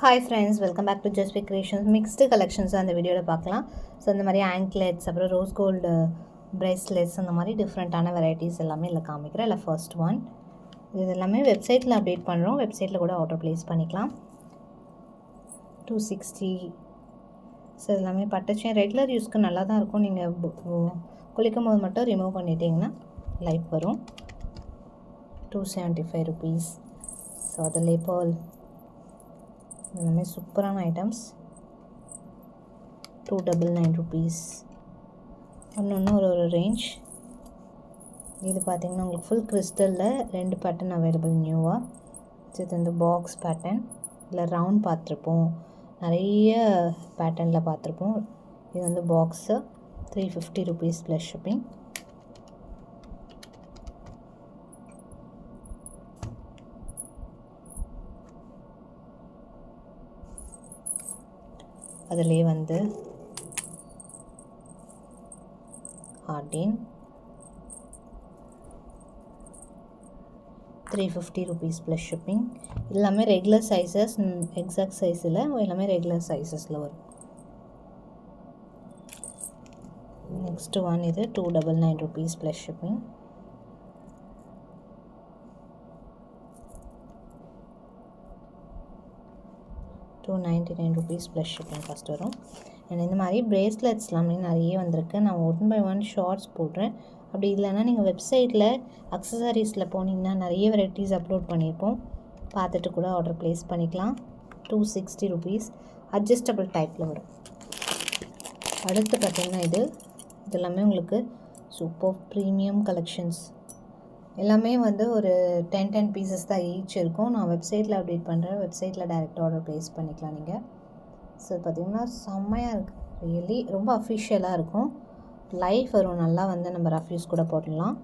Hi friends, welcome back to Just Creations. Mixed collections அந்த வீடியோவில் பார்க்கலாம். ஸோ இந்த மாதிரி ஆங்க்லெட்ஸ், அப்புறம் ரோஸ் கோல்டு ப்ரேஸ்லெட்ஸ், அந்த மாதிரி டிஃப்ரெண்ட்டான வெரைட்டிஸ் எல்லாமே இல்லை காமிக்கிறேன். இல்லை ஃபர்ஸ்ட் ஒன் இது எல்லாமே வெப்சைட்டில் அப்டேட் பண்ணுறோம். வெப்சைட்டில் கூட ஆர்டர் ப்ளேஸ் பண்ணிக்கலாம். 260. ஸோ எல்லாமே பட்டுச்சேன் ரெகுலர் யூஸ்க்கு நல்லா தான் இருக்கும். நீங்கள் குளிக்கும் போது மட்டும் ரிமூவ் பண்ணிட்டீங்கன்னா லைஃப் வரும். 275 rupees. ஸோ அதில் இப்போ எல்லாமே சூப்பரான ஐட்டம்ஸ். 299 rupees. ஒன்று ஒரு ரேஞ்ச். இது பார்த்திங்கன்னா உங்களுக்கு ஃபுல் கிறிஸ்டலில் 2 பேட்டர்ன் அவைலபிள் நியூவாக. இது வந்து பாக்ஸ் பேட்டர்ன், இல்லை ரவுண்ட் பார்த்துருப்போம், நிறைய பேட்டர்னில் பார்த்துருப்போம். இது வந்து பாக்ஸு 350 rupees ப்ளஸ் ஷிப்பிங். அதிலே வந்து ஹார்டின் 350 rupees ப்ளஸ் ஷிப்பிங். எல்லாமே ரெகுலர் சைஸஸ், எக்ஸாக்ட் சைஸில் எல்லாமே ரெகுலர் சைஸஸில் வரும். நெக்ஸ்ட் ஒன் இது 299 rupees plus shipping. ₹299 plus shipping cost வரும். அண்ட் இந்த மாதிரி ப்ரேஸ்லெட்ஸ் எல்லாமே நிறைய வந்திருக்கு. நான் 1 by 1 ஷார்ட்ஸ் போடுறேன். அப்படி இல்லைன்னா நீங்கள் வெப்சைட்டில் அக்சசரிஸில் போனீங்கன்னா நிறைய வெரைட்டிஸ் அப்லோட் பண்ணியிருப்போம், பார்த்துட்டு கூட ஆர்டர் ப்ளேஸ் பண்ணிக்கலாம். 260 rupees. அட்ஜஸ்டபிள் டைப்பில் வரும். அடுத்து பார்த்திங்கன்னா இது எல்லாமே உங்களுக்கு சூப்பர் ப்ரீமியம் கலெக்ஷன்ஸ். எல்லாமே வந்து ஒரு 10 பீசஸ் தான் ஈச் இருக்கும். நான் வெப்சைட்டில் அப்டேட் பண்ணுறேன். வெப்சைட்டில் டைரெக்ட் ஆர்டர் ப்ளேஸ் பண்ணிக்கலாம் நீங்கள். ஸோ பார்த்திங்கன்னா செம்மையாக இருக்குது. ரியலி ரொம்ப அஃபிஷியலாக இருக்கும். லைஃப் வரும் நல்லா. வந்து நம்ம ரஃப் யூஸ் கூட போடலாம்.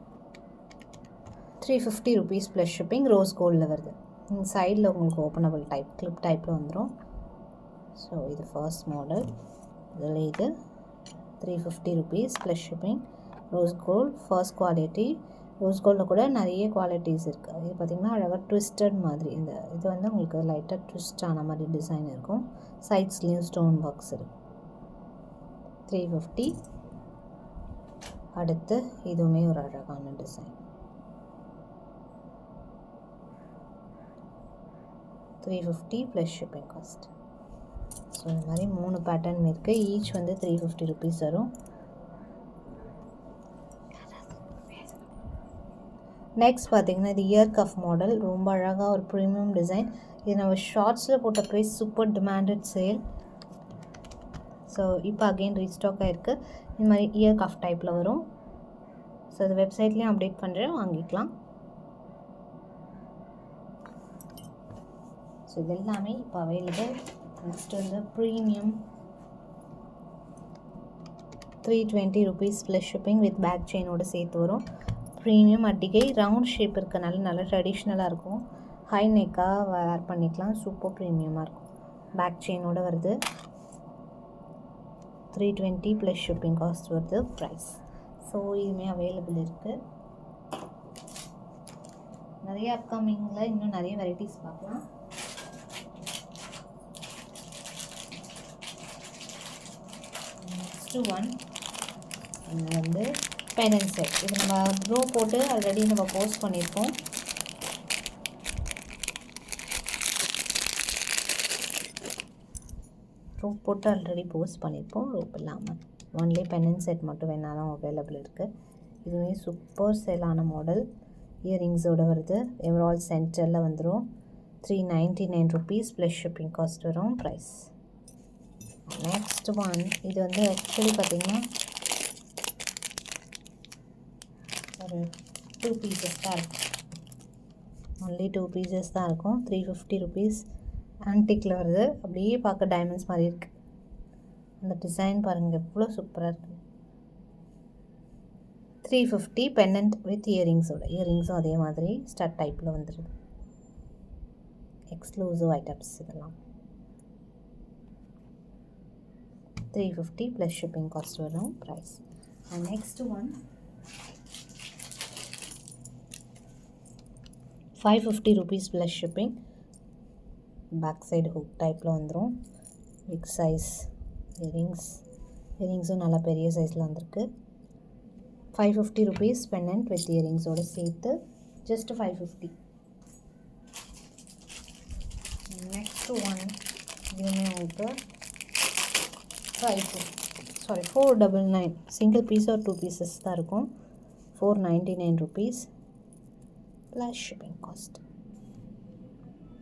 350 rupees ப்ளஸ் ஷிப்பிங். ரோஸ் கோல்டில் வருது. இந்த சைடில் உங்களுக்கு ஓப்பனபிள் டைப், கிளிப் டைப்பில் வந்துடும். ஸோ இது ஃபர்ஸ்ட் மாடல். இதில் இது 350 rupees plus shipping. Rose gold first quality. Rose கோல்டில் கூட நிறைய குவாலிட்டிஸ் இருக்குது. இது பார்த்திங்கன்னா அழகாக ட்விஸ்டட் மாதிரி. இது வந்து உங்களுக்கு லைட்டாக ட்விஸ்ட் ஆன மாதிரி டிசைன் இருக்கும். சைட்ஸ்லேயும் ஸ்டோன் ஒர்க்ஸ் இருக்குது. 350. அடுத்து இதுவுமே ஒரு அழகான design. 350 plus shipping cost. So இந்த மாதிரி 3 பேட்டர்ன் இருக்குது. ஈச் வந்து 350 rupees வரும். நெக்ஸ்ட் பார்த்திங்கன்னா இது இயர் கஃப் மாடல். ரொம்ப அழகாக ஒரு ப்ரீமியம் டிசைன். இது நம்ம ஷார்ட்ஸில் போட்ட price super demanded sale. So இப்போ அகெயின் ரீஸ்டாக் ஆகிருக்கு. இந்த மாதிரி இயர் கஃப் டைப்பில் வரும். ஸோ இது வெப்சைட்லேயும் அப்டேட் பண்ணுறேன், வாங்கிக்கலாம். ஸோ இது எல்லாமே இப்போ அவைலபிள். நெக்ஸ்ட் வந்து premium 320 rupees plus shipping with back செயினோடு சேர்த்து வரும். ப்ரீமியம் அட்டிகை, ரவுண்ட் ஷேப் இருக்கனால நல்லா ட்ரெடிஷ்னலாக இருக்கும். ஹை நெக்காக வேர் பண்ணிக்கலாம். சூப்பர் ப்ரீமியமாக இருக்கும். பேக் செயினோடு வருது. 320 ப்ளஸ் ஷிப்பிங் காஸ்ட் வருது ப்ரைஸ். ஸோ இதுவுமே அவைலபிள் இருக்குது. நிறைய அப்கமிங்கில் இன்னும் நிறைய வெரைட்டிஸ் பார்க்கலாம். நெக்ஸ்ட்டு ஒன் இது வந்து பெனன் செட். இது நம்ம ப்ரோ போட்டு ஆல்ரெடி நம்ம போஸ்ட் பண்ணியிருக்கோம். ரோப் போட்டு ஆல்ரெடி போஸ்ட் பண்ணியிருப்போம். ரோப் இல்லாமல் ஒன்லி பெனன் செட் மட்டும் வேணாலும் அவைலபிள் இருக்குது. இதுவே சூப்பர் சேலான மாடல். இயரிங்ஸோடு வருது. எவரால் சென்டரில் வந்துடும். 399 rupees ப்ளஸ் ஷிப்பிங் காஸ்ட் வரும் ப்ரைஸ். நெக்ஸ்ட் ஒன் இது வந்து ஆக்சுவலி பார்த்திங்கன்னா ஒரு 2 pieces தான் இருக்கும். ஒன்லி 2 pieces தான் இருக்கும். 350 rupees. ஆன்டிக்கில் வருது. அப்படியே பார்க்க டைமண்ட்ஸ் மாதிரி இருக்குது. அந்த டிசைன் பாருங்கள் எவ்வளோ சூப்பராக இருக்குது. 350 பென்னண்ட் வித் இயரிங்ஸோட. இயரிங்ஸும் அதே மாதிரி ஸ்டட் டைப்பில் வந்துடுது. எக்ஸ்க்ளூசிவ் ஐட்டம்ஸ் இதெல்லாம். 350 ப்ளஸ் ஷிப்பிங் காஸ்ட் வரும் price. And next one 550 rupees plus shipping. Back side hook டைப்பில் வந்துடும். பிக் சைஸ் இயரிங்ஸும் நல்லா பெரிய சைஸில் வந்திருக்கு. 550 rupees பெண்டன்ட் வித் இயரிங்ஸோடு சேர்த்து ஜஸ்ட் 550. நெக்ஸ்ட் ஒன் இதுவுமே உங்களுக்கு 499 சிங்கிள் பீஸ் ஒரு 2 pieces தான் இருக்கும். 499 rupees plus shipping cost.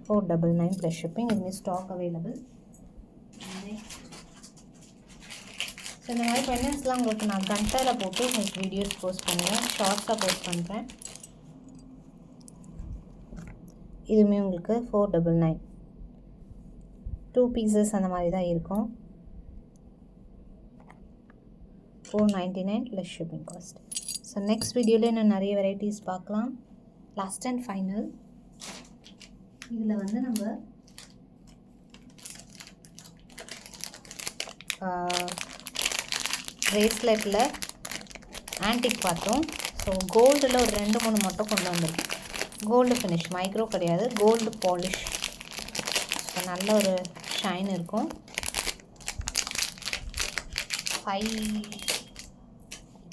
499 plus shipping. இதுமாதிரி ஸ்டாக் அவைலபிள். ஸோ இந்த மாதிரி பெண்டன்ட்ஸ்லாம் உங்களுக்கு நான் கண்டையில் போட்டு உங்களுக்கு வீடியோஸ் போஸ்ட் பண்ணுவேன், ஷார்ட்ஸாக போஸ்ட் பண்ணுறேன். இதுவுமே உங்களுக்கு 499 2 pieces அந்த மாதிரி தான் இருக்கும். 499 plus shipping cost. So next வீடியோவில் இன்னும் நிறைய வெரைட்டிஸ் பார்க்கலாம். லாஸ்ட் அண்ட் ஃபைனல் இதில் வந்து நம்ம பிரேஸ்லெட்டில் ஆன்டிக் பார்த்தோம். ஸோ கோல்டில் ஒரு 2-3 மட்டும் கொண்டு வந்திருக்கோம். கோல்டு ஃபினிஷ், மைக்ரோ கிடையாது, கோல்டு பாலிஷ். ஸோ நல்ல ஒரு ஷைன் இருக்கும். 5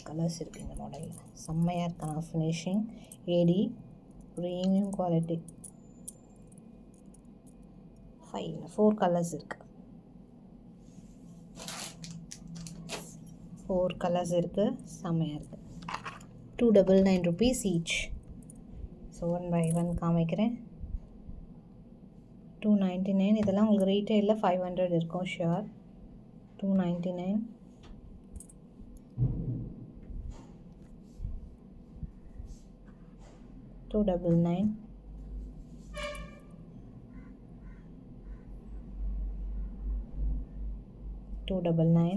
கலர்ஸ் இருக்குது இந்த மாடலில். செம்மையாக இருக்காங்க ஃபினிஷிங். ஏடி ப்ரீமியம் குவாலிட்டி. 4 கலர்ஸ் இருக்குது. 4 கலர்ஸ் இருக்குது. செம்மையாக இருக்குது. 299 rupees ஈச். ஸோ 1 by 1 காமிக்கிறேன். 299. இதெல்லாம் உங்களுக்கு ரீட்டெயிலில் 500 இருக்கும் ஷியோர். 299. 299. 299.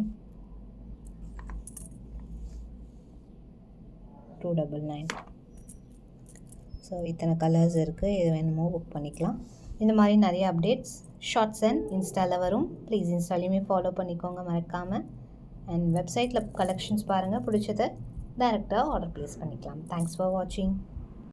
299. ஸோ இத்தனை கலர்ஸ் இருக்குது. எது வேணுமோ புக் பண்ணிக்கலாம். இந்த மாதிரி நிறைய அப்டேட்ஸ் ஷார்ட்ஸ் அண்ட் இன்ஸ்டாவில் வரும். ப்ளீஸ் இன்ஸ்டாலையுமே ஃபாலோ பண்ணிக்கோங்க மறக்காமல். அண்ட் வெப்சைட்டில் கலெக்ஷன்ஸ் பாருங்கள், பிடிச்சதை டைரெக்டாக ஆர்டர் ப்ளேஸ் பண்ணிக்கலாம். தேங்க்ஸ் ஃபார் வாட்சிங்.